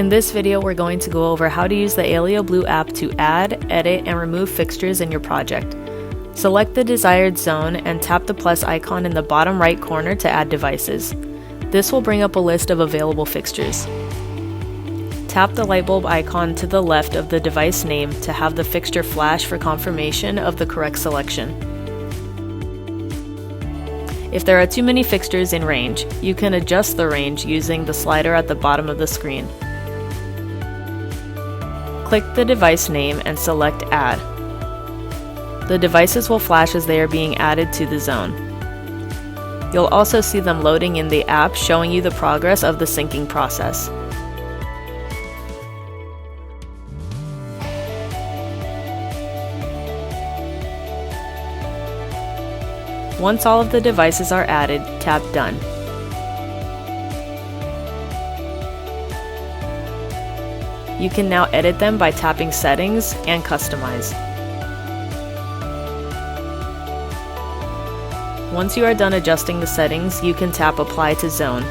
In this video, we're going to go over how to use the AleoBlue app to add, edit, and remove fixtures in your project. Select the desired zone and tap the plus icon in the bottom right corner to add devices. This will bring up a list of available fixtures. Tap the light bulb icon to the left of the device name to have the fixture flash for confirmation of the correct selection. If there are too many fixtures in range, you can adjust the range using the slider at the bottom of the screen. Click the device name and select Add. The devices will flash as they are being added to the zone. You'll also see them loading in the app, showing you the progress of the syncing process. Once all of the devices are added, tap Done. You can now edit them by tapping Settings and Customize. Once you are done adjusting the settings, you can tap Apply to Zone.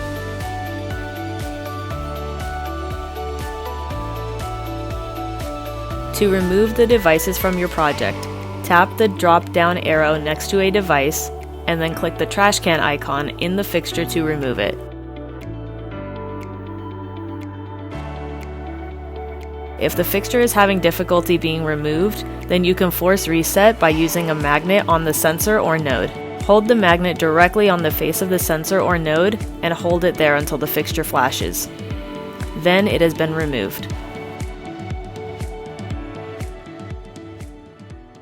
To remove the devices from your project, tap the drop-down arrow next to a device and then click the trash can icon in the fixture to remove it. If the fixture is having difficulty being removed, then you can force reset by using a magnet on the sensor or node. Hold the magnet directly on the face of the sensor or node and hold it there until the fixture flashes. Then it has been removed.